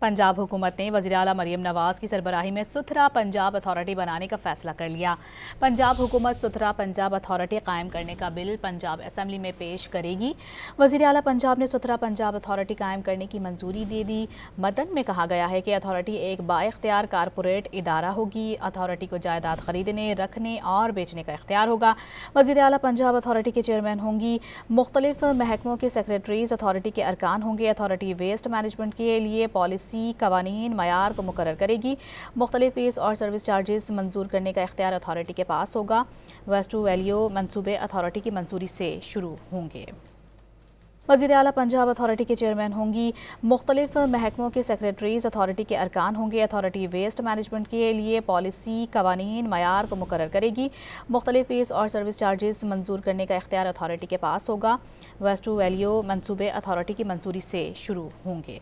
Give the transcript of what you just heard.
पंजाब हुकूमत ने वज़ीर आला मरियम नवाज़ की सरबराही में सुथरा पंजाब अथॉरिटी बनाने का फैसला कर लिया। पंजाब हुकूमत सुथरा पंजाब अथॉरिटी कायम करने का बिल पंजाब असम्बली में पेश करेगी। वज़ीर आला पंजाब ने सुथरा पंजाब अथॉरिटी कायम करने की मंजूरी दे दी। मतन में कहा गया है कि अथॉरिटी एक बाइख्तियार कारपोरेट इदारा होगी। अथॉरिटी को जायदाद खरीदने, रखने और बेचने का इख्तियार होगा। वज़ीर आला पंजाब अथॉरिटी के चेयरमैन होंगी। मुख्तलिफ महकमों के सेक्रेटरीज अथॉरिटी के अरकान होंगे। अथॉरिटी वेस्ट मैनेजमेंट के लिए पॉलिसी कवानीन मयार को मुकर्रर करेगी। मुख्तलिफ फीस और सर्विस चार्जेस मंजूर करने का इख्तियार अथॉरिटी के पास होगा। वेस्ट टू वैल्यू मंसूबे अथॉरिटी की मंजूरी से शुरू होंगे। वज़ीर आला पंजाब अथॉरिटी के चेयरमैन होंगी। मुख्तलिफ महकमों के सेक्रेटरीज अथॉरिटी के अरकान होंगे। अथॉरिटी वेस्ट मैनेजमेंट के लिए पॉलिसी कवानीन मयार को मुकर्रर करेगी। मुख्तलिफ फीस और सर्विस चार्जेस मंजूर करने का इख्तियार अथॉरिटी के पास होगा। वेस्ट टू वैल्यू मंसूबे अथॉरिटी की मंजूरी से शुरू होंगे।